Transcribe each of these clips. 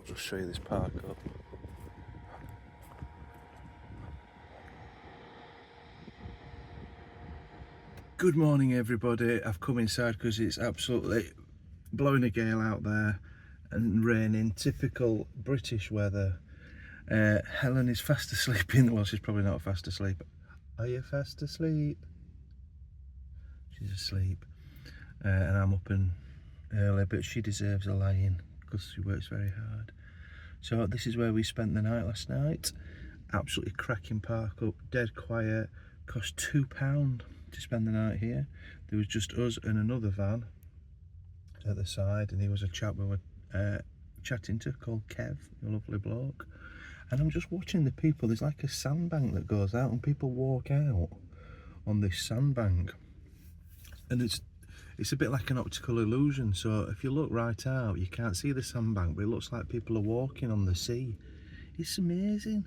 just show you this park up. Good morning everybody. I've come inside because it's absolutely blowing a gale out there and raining, typical British weather. Helen is fast asleep well, she's probably not fast asleep. Are you fast asleep? She's asleep. And I'm up and early, but she deserves a lie-in because she works very hard. So this is where we spent the night last night. Absolutely cracking park up, dead quiet. Cost £2 to spend the night here. There was just us and another van at the side, and he was a chap we were chatting to called Kev, a lovely bloke. And I'm just watching the people. There's like a sandbank that goes out and people walk out on this sandbank, and it's a bit like an optical illusion. So if you look right out, you can't see the sandbank, but it looks like people are walking on the sea. It's amazing.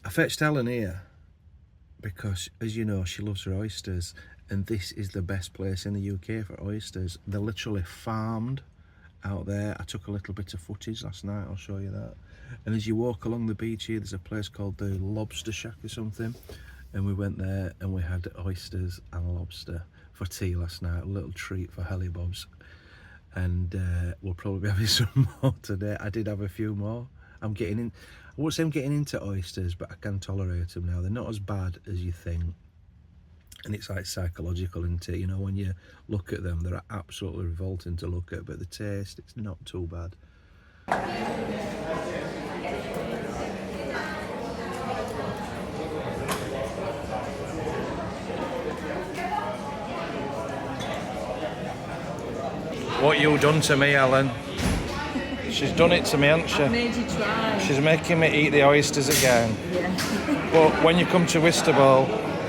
I fetched Helen here because, as you know, she loves her oysters, and this is the best place in the UK for oysters. They're literally farmed out there. I took a little bit of footage last night, I'll show you that. And as you walk along the beach here, there's a place called the Lobster Shack or something, and we went there and we had oysters and lobster for tea last night. A little treat for Helly Bobs, and we'll probably be having some more today. I did have a few more. I'm getting in, I won't say I'm getting into oysters, but I can tolerate them now. They're not as bad as you think, and it's like psychological, isn't it? You know, when you look at them, they're absolutely revolting to look at, but the taste, it's not too bad. What you done to me, Ellen? She's done it to me, hasn't she? I've made you try. She's making me eat the oysters again. Yeah. But when you come to Whitstable,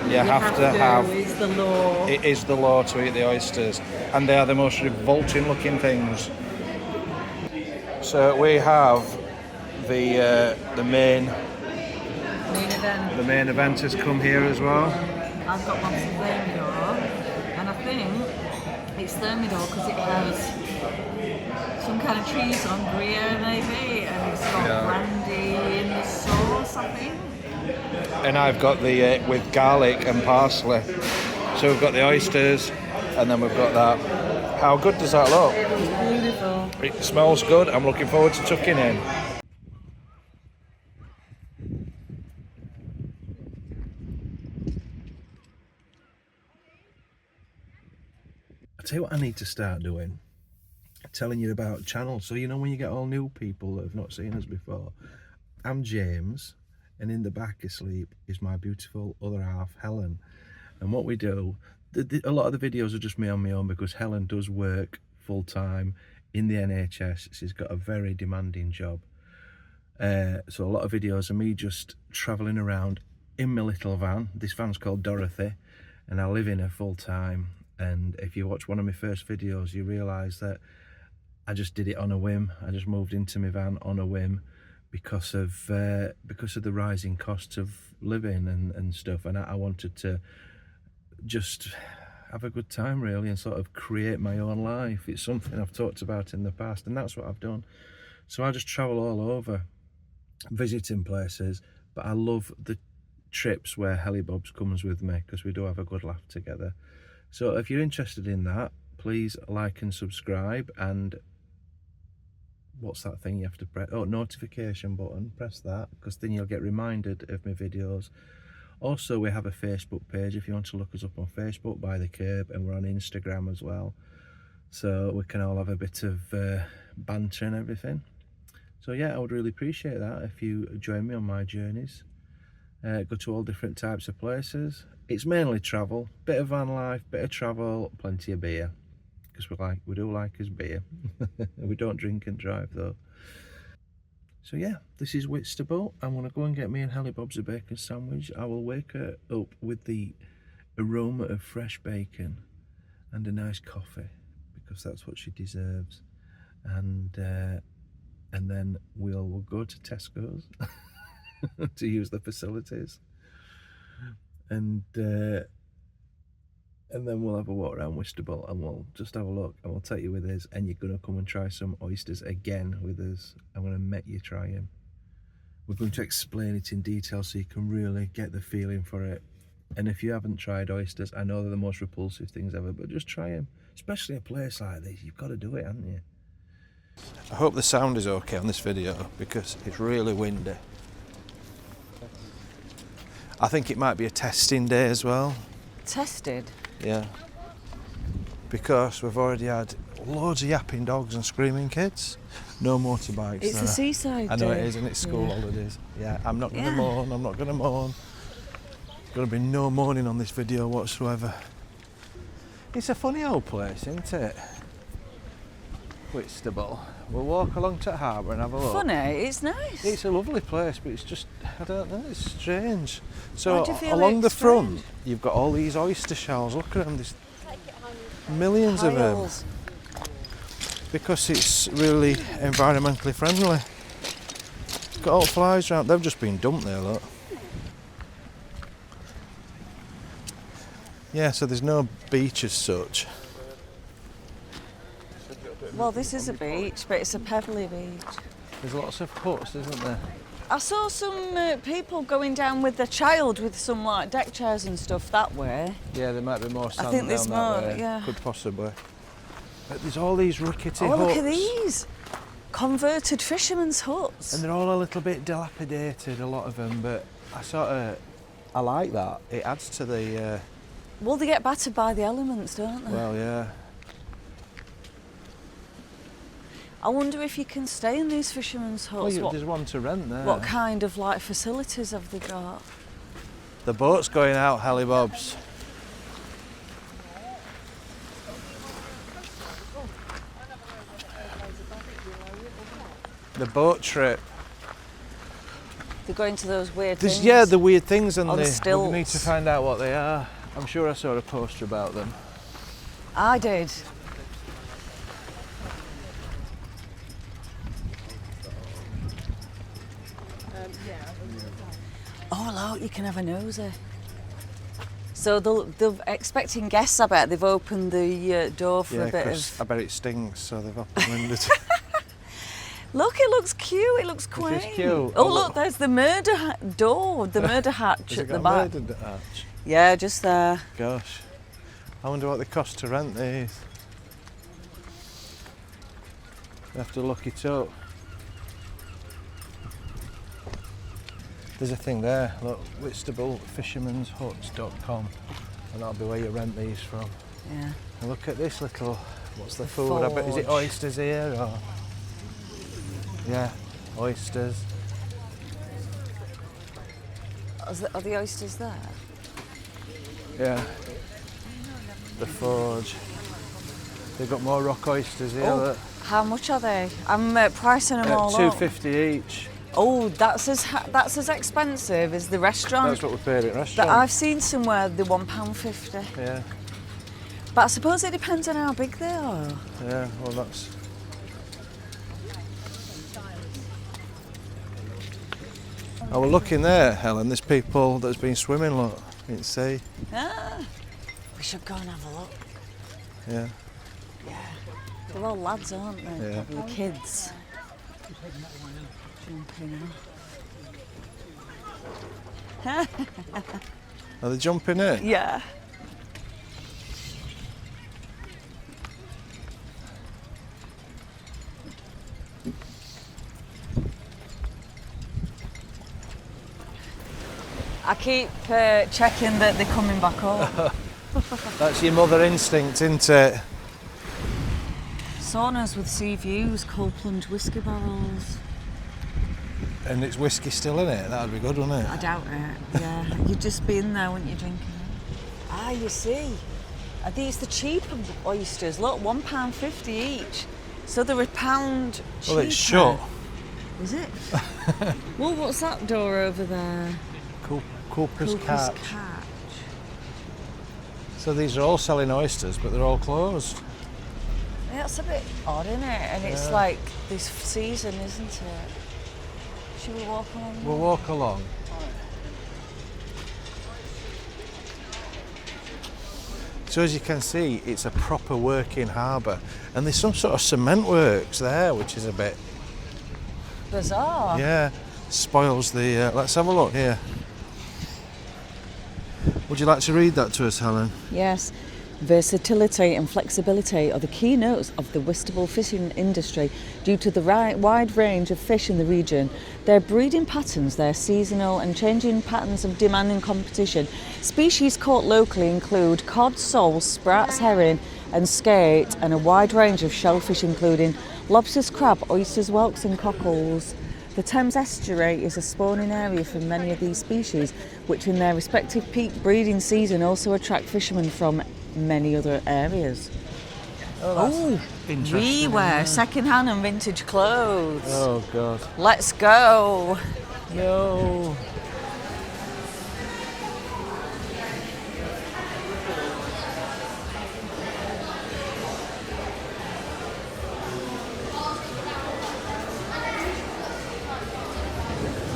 you have to have... It's the law. It is the law to eat the oysters, and they are the most revolting looking things. So we have the main event. The main event has come here as well. I've got lots of thermidor, and I think it's thermidor because it has some kind of cheese on Gruyere maybe, and it's got brandy in the sauce, I think. And I've got the with garlic and parsley. So we've got the oysters, and then we've got that. How good does that look? It's beautiful. It smells good. I'm looking forward to tucking in. I tell you what I need to start doing, telling you about channels. So you know when you get all new people that have not seen us before. I'm James, and in the back asleep is my beautiful other half, Helen. And what we do, a lot of the videos are just me on my own because Helen does work full-time in the NHS. She's got a very demanding job. So a lot of videos are me just travelling around in my little van. This van's called Dorothy, and I live in her full-time. And if you watch one of my first videos, you realise that I just did it on a whim. I just moved into my van on a whim because of the rising costs of living and stuff. And I wanted to just have a good time really and sort of create my own life. It's something I've talked about in the past, and that's what I've done. So I just travel all over visiting places, but I love the trips where Helly Bobs comes with me because we do have a good laugh together. So if you're interested in that, please like and subscribe, and what's that thing you have to press? Oh, notification button, press that, because then you'll get reminded of my videos. Also, we have a Facebook page if you want to look us up on Facebook, By the Curb, and we're on Instagram as well, so we can all have a bit of banter and everything. So yeah, I would really appreciate that if you join me on my journeys. Go to all different types of places. It's mainly travel, bit of van life, bit of travel, plenty of beer, because we do like his beer. We don't drink and drive though. So yeah, this is Whitstable. I'm gonna go and get me and Helly Bobs a bacon sandwich. I will wake her up with the aroma of fresh bacon and a nice coffee, because that's what she deserves. And then we'll go to Tesco's to use the facilities, and and then we'll have a walk around Whitstable and we'll just have a look and we'll take you with us, and you're going to come and try some oysters again with us. I'm going to make you try them. We're going to explain it in detail so you can really get the feeling for it. And if you haven't tried oysters, I know they're the most repulsive things ever, but just try them. Especially a place like this, you've got to do it, haven't you? I hope the sound is okay on this video because it's really windy. I think it might be a testing day as well. Tested? Yeah. Because we've already had loads of yapping dogs and screaming kids. No motorbikes. It's there. a seaside I know day. it is, and it's school holidays. Yeah, I'm not going to Yeah. moan, I'm not going to moan. There's going to be no moaning on this video whatsoever. It's a funny old place, isn't it? Whitstable. We'll walk along to the harbour and have a look. Funny, it's nice. It's a lovely place, but it's just, I don't know, it's strange. So Why do you feel along it's the front, strange? you've got all these oyster shells. Look at them, there's millions of them. Piles. Because it's really environmentally friendly. It's got all flies around. They've just been dumped there, look. Yeah, so there's no beach as such. Well, this is a beach, but it's a pebbly beach. There's lots of huts, isn't there? I saw some people going down with their child with some like deck chairs and stuff that way. Yeah, there might be more sand think there's down that more, way. yeah. Could possibly. But there's all these rickety Oh, huts. look at these! Converted fishermen's huts. And they're all a little bit dilapidated, a lot of them, but I like that. It adds to the, Well, they get battered by the elements, don't they? well, yeah. I wonder if you can stay in these fishermen's huts. Well, there's one to rent there. What kind of like facilities have they got? The boat's going out, Helly Bobs. The boat trip. They're going to those weird There's, things. yeah, the weird things, and On the we stilts. need to find out what they are. I'm sure I saw a poster about them. I did. Oh, look, you can have a nosy. So they're expecting guests, I bet. They've opened the door for Yeah, a bit 'cause of... I bet it stinks, so they've opened the windows. Look, it looks cute. It looks quaint. cute. Oh, Oh, look, look. there's the murder door, the murder hatch Has at it the got a back. murder hatch? Yeah, just there. Gosh. I wonder what they cost to rent these. You have to look it up. There's a thing there, look, whitstablefishermanshuts.com, and that'll be where you rent these from. Yeah. And look at this little, what's the The food? I bet, is it forge. oysters here or? Yeah, oysters. Are the oysters there? Yeah. The forge. They've got more rock oysters here. Oh, Look. how much are they? I'm pricing them all up. $2.50 each. Oh, that's as expensive as the restaurant. That's what we paid at That restaurant. I've seen somewhere they're £1.50. Yeah, But I suppose it depends on how big they are. yeah. Well, that's. I was looking there, Helen. There's people that's been swimming. Look, you can see. Ah, we should go and have a look. Yeah. Yeah. They're all lads, aren't they? Yeah. Probably kids. Jumping out. Are they jumping in? Yeah. I keep checking that they're coming back up. That's your mother instinct, isn't it? Saunas with sea views, Copeland whiskey barrels. And it's whiskey still in it. That'd be good, wouldn't I it? doubt it. Yeah, you'd just be in there, wouldn't you, drinking? Ah, you see. Are these the cheaper oysters? Look, £1.50 each. So they're £1 cheaper. Well, it's shut. Is it? Well, what's that door over there? Cooper's Cooper's Catch. Catch. So these are all selling oysters, but they're all closed. Yeah, that's a bit odd, isn't it? And it's Yeah. like this season, isn't it? Should we walk along? We'll walk along. So as you can see, it's a proper working harbour, and there's some sort of cement works there, which is a bit bizarre. Yeah, spoils the. Let's have a look here. Would you like to read that to us, Helen? Yes. Versatility and flexibility are the key notes of the Whitstable fishing industry due to the wide range of fish in the region. Their breeding patterns, their seasonal and changing patterns of demand and competition. Species caught locally include cod, sole, sprats, herring and skate, and a wide range of shellfish including lobsters, crab, oysters, whelks and cockles. The Thames estuary is a spawning area for many of these species, which in their respective peak breeding season also attract fishermen from many other areas. Oh, we wear second-hand and vintage clothes. Oh God. Let's go. No.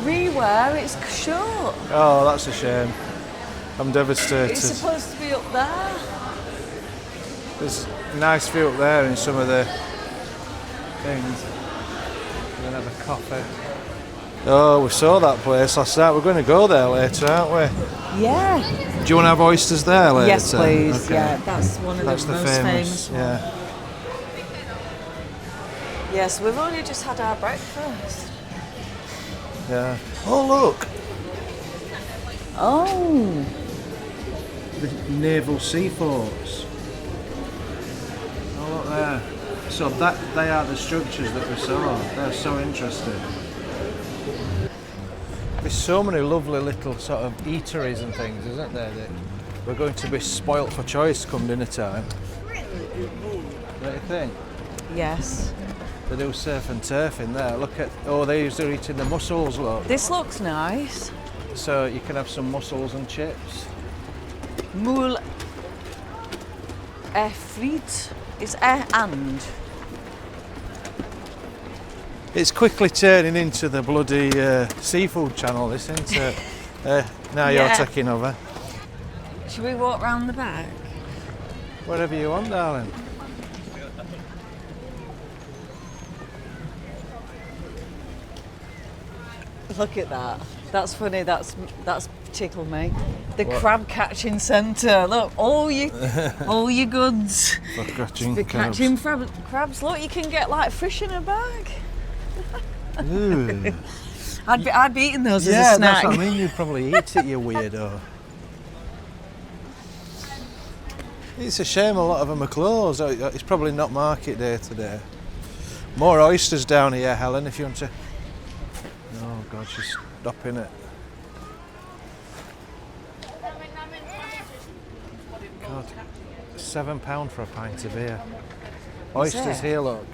Rewear, it's short. Oh, that's a shame. I'm devastated. It's supposed to be up there. There's a nice view up there in some of the things. We're going to have a coffee. Oh, we saw that place last night. We're going to go there later, aren't we? Yeah. Do you want to have oysters there later? Yes, please. Okay. Yeah, that's one of the most famous ones. Yeah. Yes, we've only just had our breakfast. Yeah. Oh, look. Oh. The naval sea forts. Oh, look there. So they are the structures that we saw. They're so interesting. There's so many lovely little sort of eateries and things, isn't there, that we're going to be spoilt for choice come dinner time. Don't you think? Yes. They do surf and turf in there. Look at, oh, they're eating the mussels, look. This looks nice. So you can have some mussels and chips. Moule frites. It's and. It's quickly turning into the bloody seafood channel, this, isn't it? Now you're taking over. Should we walk round the back? Wherever you want, darling. Look at that. That's funny. That's tickled me. The crab catching centre. Look, all your goods. For catching For crabs. catching crabs. Look, you can get like fish in a bag. Ooh. I'd be eating those as a Yeah, snack. that's what I mean. You'd probably eat it, you weirdo. It's a shame a lot of them are closed. It's probably not market day today. More oysters down here, Helen, if you want to. Oh God, she's stopping it. God, £7 for a pint of beer. Oysters here, look.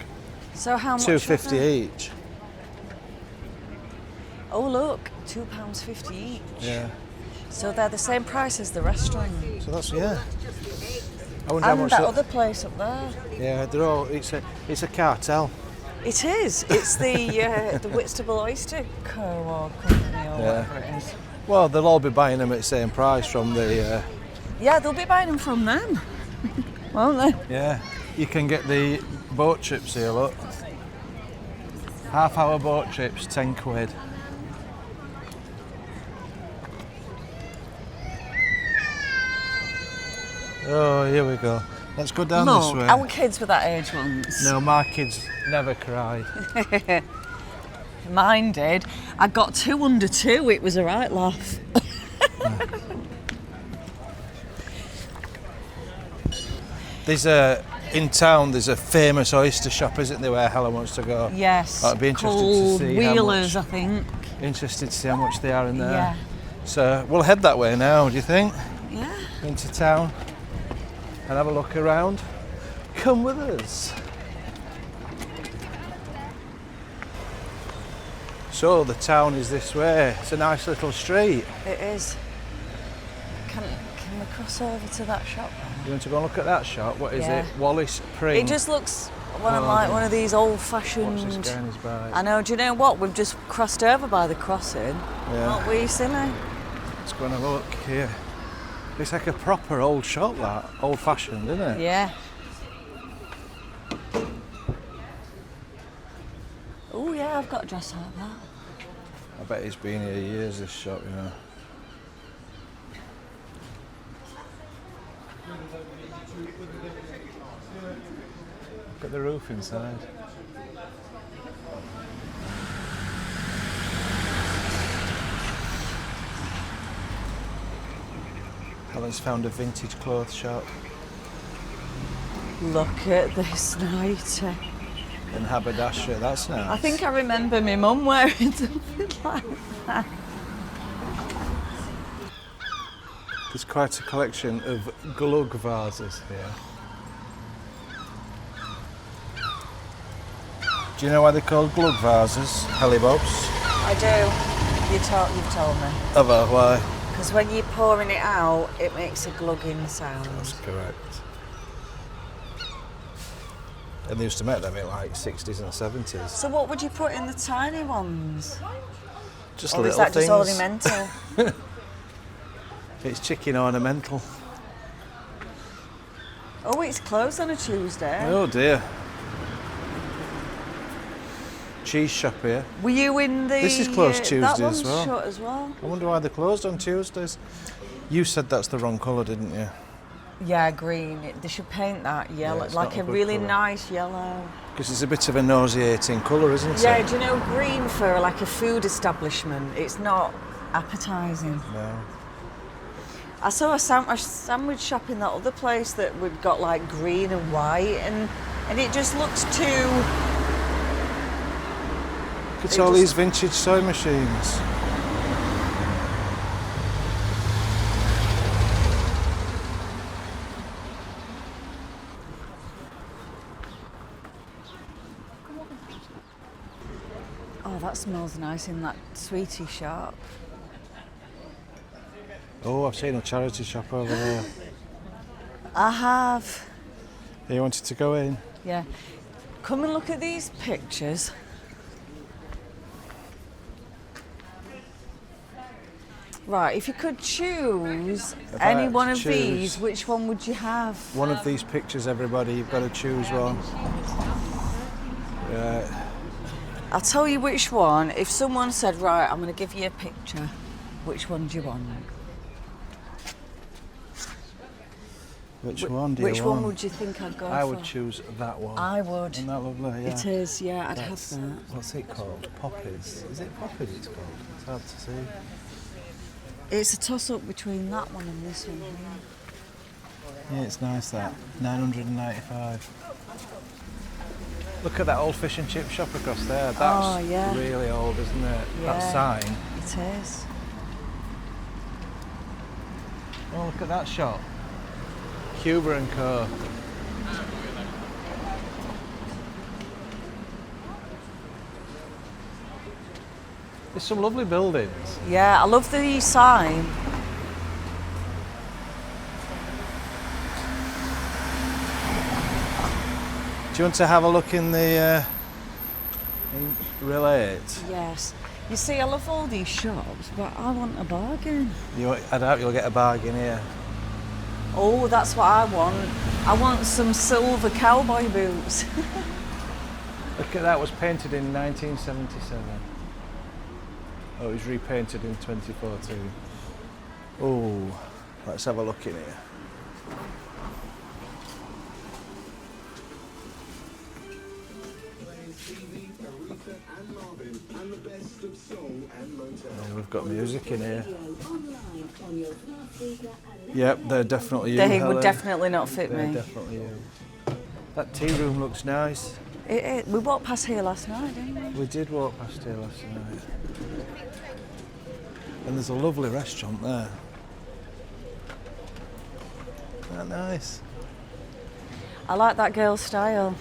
So how much? £2.50 each. Oh look, £2.50 each. Yeah. So they're the same price as the restaurant. So that's I wonder how And much. that other place up there. Yeah, they're all. It's a cartel. It is. It's the Whitstable Oyster Co. or Company or whatever it is. Well, they'll all be buying them at the same price from the. Yeah, they'll be buying them from them, won't they? Yeah, you can get the boat trips here. Look, half-hour boat trips, £10. Oh, here we go. Let's go down this way. Our kids were that age once. No, my kids never cried. Mine did. I got 2 under 2. It was a right laugh. There's in town. There's a famous oyster shop, isn't there, where Helen wants to go? Yes. I'd be interested called to see Wheelers, how I think. much. Interested to see how much they are in there. Yeah. So we'll head that way now. Do you think? Yeah. Into town and have a look around. Come with us. So the town is this way. It's a nice little street. It is. Can we cross over to that shop? You want to go and look at that shop? What is Yeah. it? Wallace Pring. It just looks one of these old-fashioned. What's this guy on his bike? I know. Do you know what? We've just crossed over by the crossing. Yeah. Aren't we silly? Let's go and have a look here. It's like a proper old shop, that. Old-fashioned, isn't it? Yeah. Oh yeah, I've got a dress like that. I bet it's been here years, this shop, you know. Look at the roof inside. Helen's found a vintage clothes shop. Look at this nightie. In haberdashery, that's nice. I think I remember my mum wearing something like that. There's quite a collection of glug vases here. Do you know why they're called glug vases, Hellybobs? I do. You've told me. Oh, why? Because when you're pouring it out, it makes a glugging sound. That's correct. And they used to make them in like 60s and 70s. So what would you put in the tiny ones? Just Or little is that things. just ornamental? It's chicken ornamental. Oh, it's closed on a Tuesday. Oh dear. Cheese shop here. Were you in the... This is closed Tuesday that one's as well. shut as well. I wonder why they're closed on Tuesdays. You said that's the wrong colour, didn't you? Yeah, green. They should paint that yellow, it's like not a a good really colour. nice yellow. Because it's a bit of a nauseating colour, isn't it? Yeah, do you know green for like a food establishment? It's not appetising. No. I saw a sandwich shop in that other place that we'd got like green and white, and it just looks too. Look at It all just- these vintage sewing machines. Oh, that smells nice in that sweetie shop. Oh, I've seen a charity shop over there. I have. You wanted to go in? Yeah. Come and look at these pictures. Right, if you could choose If I any had one to of choose- these, which one would you have? One of these pictures, everybody, you've got to choose one. Right. I'll tell you which one. If someone said, right, I'm going to give you a picture, which one do you want? Which one do you Which want? one would you think I'd go for? I would choose that one. I would. Isn't that lovely? Yeah. It is, yeah, I'd That's- have that. What's it called? Poppies. Is it poppies it's called? It's hard to see. It's a toss-up between that one and this one here. Yeah, it's nice that. 995. Look at that old fish and chip shop across there. That's Oh, yeah. really old, isn't it? Yeah. That sign. It is. Oh, look at that shop. Cuba and Co. There's some lovely buildings. Yeah, I love the sign. Do you want to have a look in the Relate? Yes. You see, I love all these shops, but I want a bargain. I doubt you'll get a bargain here. Oh, that's what I want. I want some silver cowboy boots. Look at that, was painted in 1977. Oh, it was repainted in 2014. Oh, let's have a look in here. Oh, we've got music in here. Yep, they're definitely you, They Helen. would definitely not fit They're me. definitely you. That tea room looks nice. We walked past here last night, didn't we? We did walk past here last night. And there's a lovely restaurant there. Isn't that nice? I like that girl's style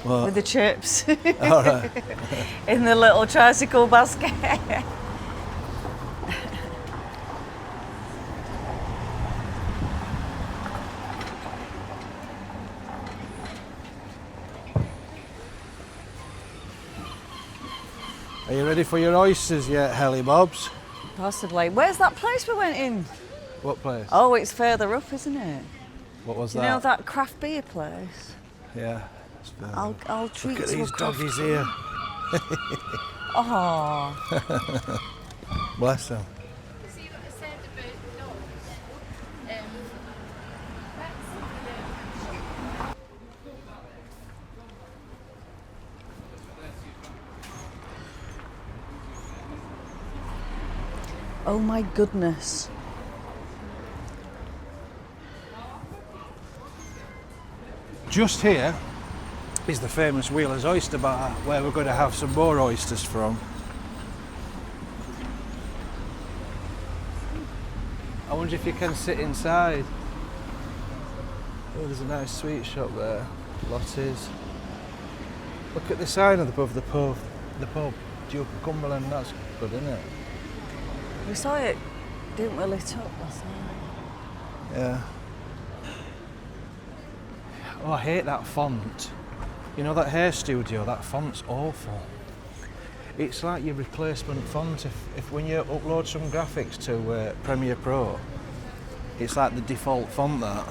What? with the chips All right. in the little tricycle basket. Are you ready for your oysters yet, Hellybobs? Possibly. Where's that place we went in? What place? Oh, it's further up, isn't it? What was You know that craft beer place? Yeah. It's further up. I'll treat Look at you these a craft doggies beer. here. Oh. Bless them. Oh my goodness. Just here is the famous Wheeler's Oyster Bar, where we're going to have some more oysters from. I wonder if you can sit inside. Oh, there's a nice sweet shop there. Lottie's. Look at the sign above the pub. The pub, Duke of Cumberland. That's good, isn't it? We saw it, didn't we, lit up last night? Yeah. Oh, I hate that font. You know that hair studio, that font's awful. It's like your replacement font. If when you upload some graphics to Premiere Pro, it's like the default font that.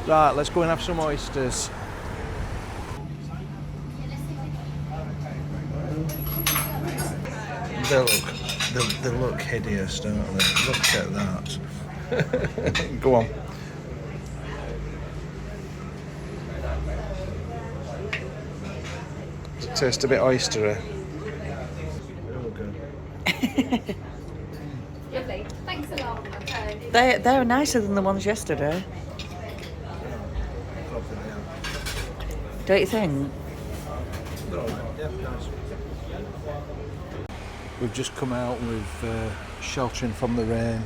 Right, let's go and have some oysters. They look hideous, don't they? Look at that. Go on. Does it taste a bit oystery? Lovely. Thanks a lot. They're nicer than the ones yesterday. Don't you think? We've just come out with sheltering from the rain.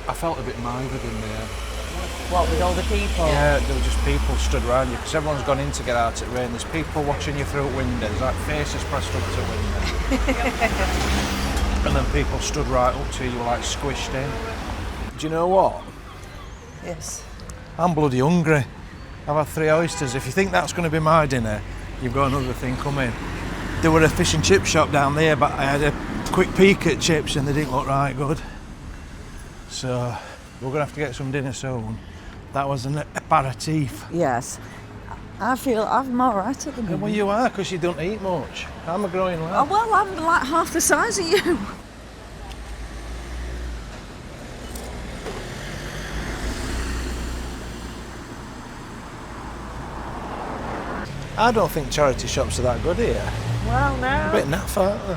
I felt a bit mithered in there. What, with all the people? Yeah, there were just people stood around you because everyone's gone in to get out at rain. There's people watching you through windows, like faces pressed up to windows. And then people stood right up to you, like squished in. Do you know what? Yes. I'm bloody hungry. I've had 3 oysters. If you think that's going to be my dinner, you've got another thing coming. There were a fish and chip shop down there, but I had a quick peek at chips and they didn't look right good. So we're going to have to get some dinner soon. That was an aperitif. Yes. I feel I'm all right at the moment. Well, you are, because you don't eat much. I'm a growing lad. Oh, well, I'm like half the size of you. I don't think charity shops are that good here. Well, no. A bit naff, aren't they?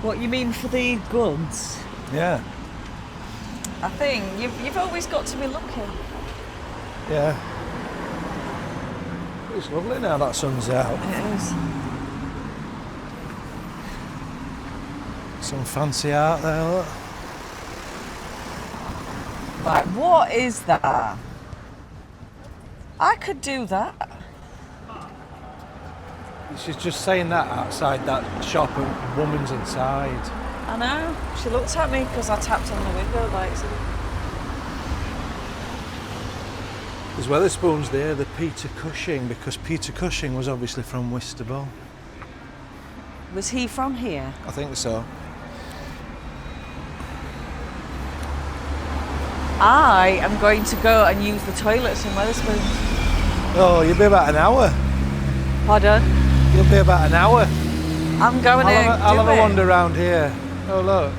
What you mean for the goods? Yeah, I think you've always got to be lucky. yeah. It's lovely now that sun's out. It is. Some fancy art there, look. Like, what is that? I could do that. She's just saying that outside that shop and woman's inside. I know. She looked at me because I tapped on the window lights. There's Weatherspoons there, the Peter Cushing, because Peter Cushing was obviously from Whitstable. Was he from here? I think so. I am going to go and use the toilets in Weatherspoons. Oh, you'll be about an hour. Pardon? You'll be about an hour. I'm going I'll have a wander around here. Oh, look.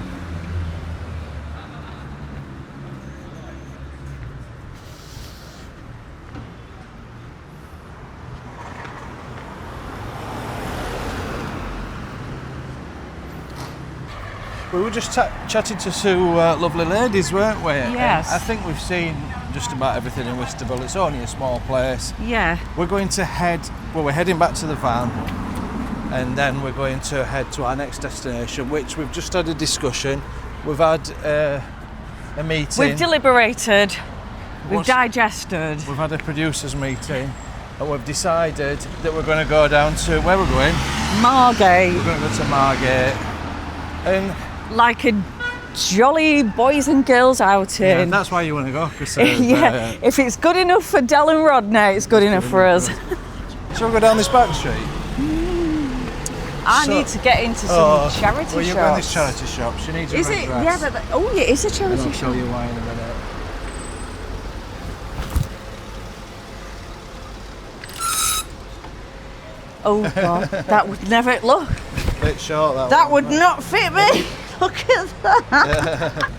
We were just chatting to two lovely ladies, weren't we? Yes. I think we've seen just about everything in Whitstable. It's only a small place. Yeah. We're going to we're heading back to the van, and then we're going to head to our next destination, which we've just had a discussion. We've had a meeting. We've deliberated. We've digested. We've had a producers meeting, and we've decided that we're going to go down to, where we're going? Margate. We're going to go to Margate. And Like a jolly boys and girls outing. yeah, that's why you want to go. Cause, yeah, if it's good enough for Del and Rodney, it's good enough for us. So we'll go down this back street. I need to get into some charity shops. Well, you're in this charity shop. She needs a red dress. Yeah, but it is a charity I'll shop. show you why in a minute. Oh God, that would never look. Bit short That would not fit me. Look at that.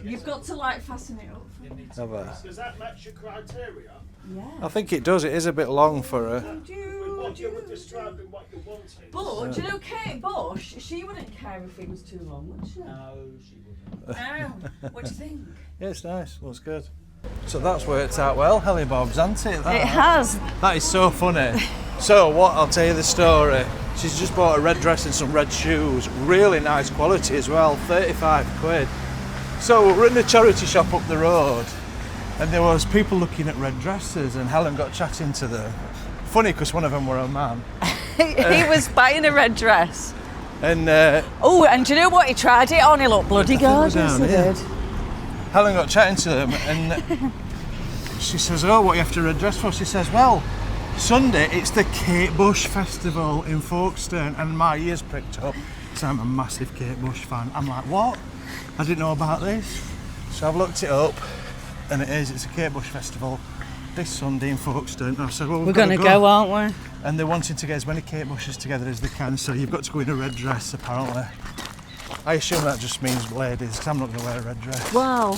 You've got to like fasten it up. Does that match your criteria? Yeah. I think it does. It is a bit long for her. What you were describing what you wanted. But do you know Kate Bush? She wouldn't care if it was too long, would she? No, she wouldn't. No. What do you think? Yeah, it's nice. Looks good. So that's worked out well, Helly Bob's, hasn't it? It has. That is so funny. So what? I'll tell you the story. She's just bought a red dress and some red shoes. Really nice quality as well. 35 quid. So we're in the charity shop up the road, and there was people looking at red dresses, and Helen got chatting to them. Funny, because one of them were a man. He was buying a red dress. And and do you know what? He tried it on. He looked bloody gorgeous. He did. Helen got chatting to them, and she says, "Oh, what you have to red dress for?" She says, "Well, Sunday it's the Kate Bush Festival in Folkestone," and my ears pricked up. So I'm a massive Kate Bush fan. I'm like, what? I didn't know about this. So I've looked it up, and it's a Kate Bush Festival this Sunday in Folkestone. And I said, well, we're going to go, aren't we? And they're wanting to get as many Kate Bushes together as they can, so you've got to go in a red dress, apparently. I assume that just means ladies, because I'm not going to wear a red dress. Well,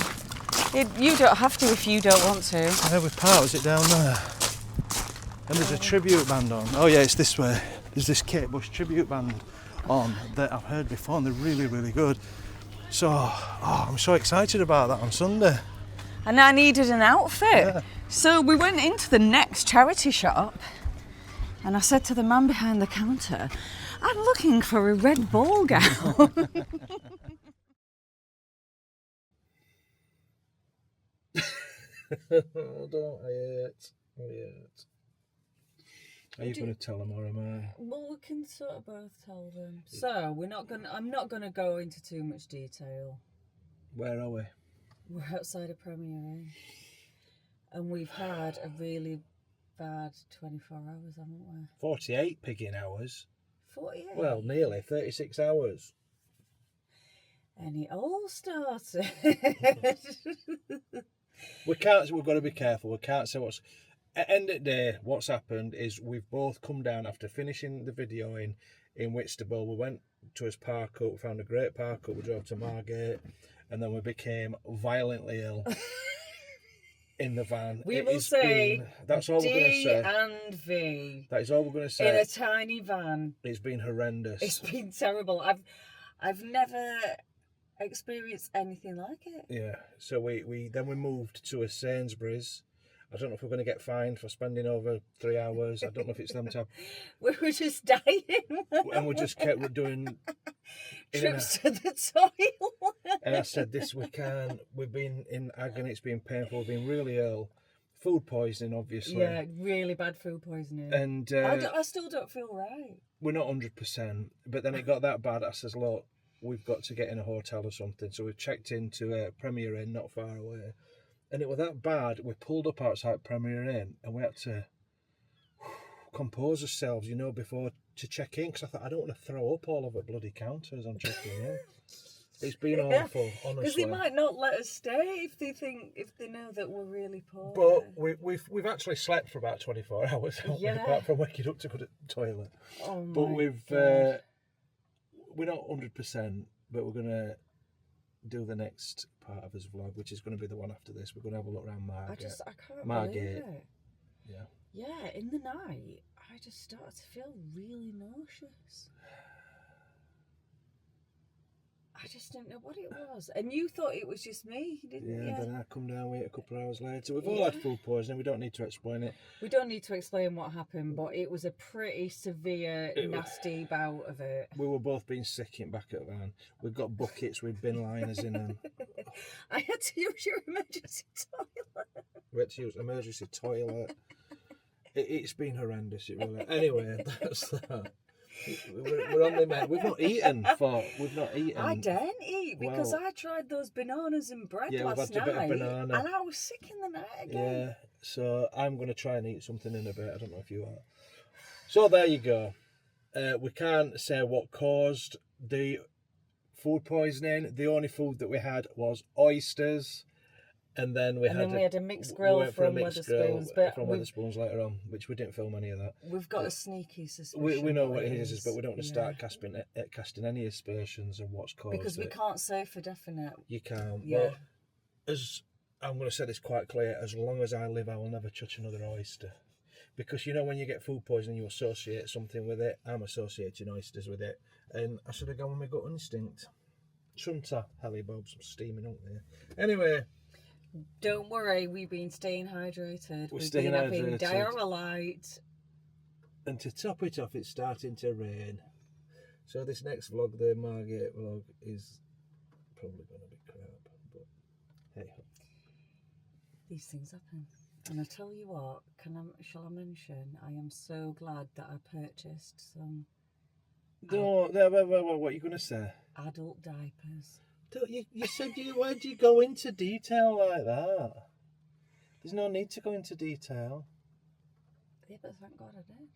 you don't have to if you don't want to. Where we part, is it down there? And there's a tribute band on. Oh yeah, it's this way. There's this Kate Bush tribute band on that I've heard before, and they're really, really good. So, I'm so excited about that on Sunday. And I needed an outfit. Yeah. So we went into the next charity shop, and I said to the man behind the counter, I'm looking for a red ball gown. Don't I hate. Are you going to tell them or am I? Well, we can sort of both tell them. So I'm not gonna go into too much detail. Where are we? We're outside of Premier Inn, and we've had a really bad 24 hours, haven't we? 48 pigging hours. 48. Well, nearly 36 hours. And it all started. We've got to be careful. We can't say what's. At the end of the day, what's happened is we've both come down after finishing the video in Whitstable. We went to his park up, we found a great park up, we drove to Margate, and then we became violently ill in the van. We will say that's all we're going to say. D and V. That is all we're going to say. In a tiny van. It's been horrendous. It's been terrible. I've never experienced anything like it. Yeah. So we moved to a Sainsbury's. I don't know if we're going to get fined for spending over 3 hours. I don't know if it's them to have... We were just dying. And we just kept doing... trips to the toilet. And I said, this we can't. We've been in agony. It's been painful. We've been really ill. Food poisoning, obviously. Yeah, really bad food poisoning. And I still don't feel right. We're not 100%. But then it got that bad. I says, look, we've got to get in a hotel or something. So we checked into a Premier Inn not far away. And it was that bad, we pulled up outside Premier Inn and we had to compose ourselves, before to check in. Because I thought, I don't want to throw up all over bloody counters on checking in. It's been awful, honestly. Because they might not let us stay if they know that we're really poor. But we've actually slept for about 24 hours, apart from waking up to go to the toilet. Oh my But God. We're not 100%, but we're going to do the next part of this vlog, which is going to be the one after this. We're going to have a look around Margate. I can't believe it. Yeah. Yeah, in the night, I just started to feel really nauseous. I just didn't know what it was. And you thought it was just me, didn't you? Yeah, then I come down with it a couple of hours later. We've all had food poisoning. We don't need to explain it. We don't need to explain what happened, but it was a pretty severe, nasty bout of it. We were both being sick in back at the van. We've got buckets with bin liners in them. I had to use your emergency toilet. We had to use emergency toilet. It's been horrendous, it really. Anyway, that's that. We're on the mend. We've not eaten. I didn't eat. eat because Well, I tried those bananas and bread yeah, we've last had a bit of night, banana. and I was sick in the night again. Yeah, so I'm going to try and eat something in a bit. I don't know if you are. So there you go. We can't say what caused the food poisoning. The only food that we had was oysters. And then we had a mixed grill we went for a from mixed grill Weatherspoons, but from Weatherspoons later on, which we didn't film any of that. we've got a sneaky suspicion. We know what it is, but we don't want to Yeah. start casting any aspersions on what's caused Because we it. can't say for definite. You can't. Yeah. But as I'm going to say this quite clear, as long as I live, I will never touch another oyster. Because you know when you get food poisoning, you associate something with it. I'm associating oysters with it, and I should have gone with my gut instinct. Shouldn't I? Helly Bobs, I'm steaming up there. Anyway. Don't worry, we've been staying hydrated. We're We've staying been having hydrated. Diarrhea. And to top it off, it's starting to rain. So this next vlog, the Margate vlog, is probably going to be crap. But hey. These things happen. And I tell you what, shall I mention, I am so glad that I purchased some No, what are you going to say? adult diapers. You said why do you go into detail like that? There's no need to go into detail. Yeah, but thank God I did.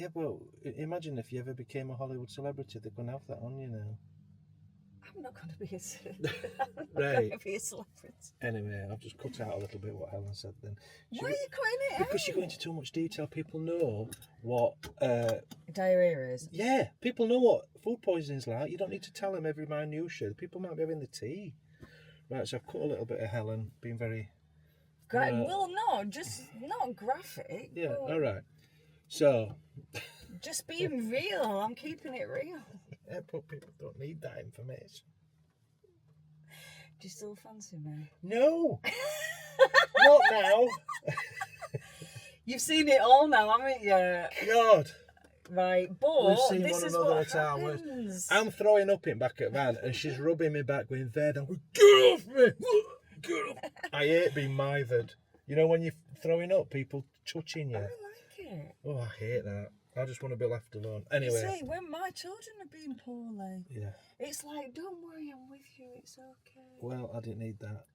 Yeah, well, imagine if you ever became a Hollywood celebrity, they're going to have that on you now. I'm not going to be Right. going to be a celebrity. Anyway, I've just cut out a little bit what Helen said then. Why are you cutting it Because out? you go into too much detail, people know what... Diarrhea is. Yeah, people know what food poisoning's like. You don't need to tell them every minutiae. People might be having the tea. Right, so I've cut a little bit of Helen, being very... Well, no, just not graphic. Yeah, but all right. So... just being real. I'm keeping it real. Yeah, but people don't need that information. Do you still fancy me? No! Not now! You've seen it all now, haven't you? God! Right, We've but seen this one is another what at our worst. happens. I'm throwing up in back at Van and she's rubbing me back going, there, then get off me! Get off! I hate being mithered. You know when you're throwing up, people touching you. I like it. Oh, I hate that. I just want to be left alone. Anyway. See, when my children are being poorly, Yeah. it's like, don't worry, I'm with you, it's okay. Well, I didn't need that.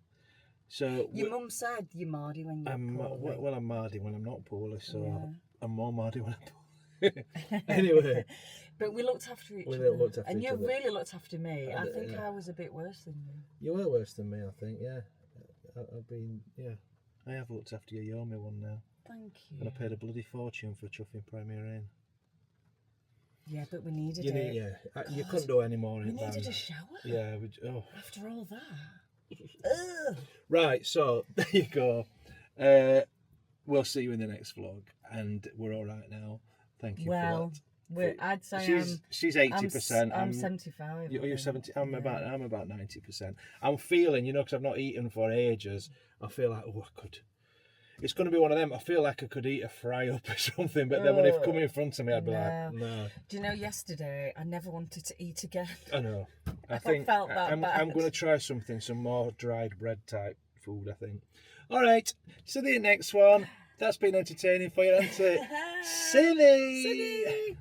So Your mum said you're mardy when you're poorly. well, I'm mardy when I'm not poorly, so Yeah. I'm more mardy when I'm poorly. Anyway. But we looked after each We other. looked after and each you other. really looked after me. I think yeah. I was a bit worse than you. You were worse than me, I think, yeah. I've been, yeah. I have looked after your Yomi one now. Thank you. And I paid a bloody fortune for chuffing Premier Inn. Yeah, but we needed You it. need, yeah. You couldn't do any more We in needed Van. a shower. Yeah, After all that. Ugh. Right, so there you go. We'll see you in the next vlog, and we're all right now. Thank you Well, for that. I'd say She's 80%. I'm 75. You're 70. I'm Yeah. about 90%. I'm feeling, because I've not eaten for ages. I feel like I could. It's going to be one of them. I feel like I could eat a fry up or something, but then when it come in front of me, I'd be like, no. Do you know, yesterday I never wanted to eat again. I know. I think felt that I'm bad. going to try some more dried bread type food, I think. All right. See you next one. That's been entertaining for you, hasn't it? Silly. Silly.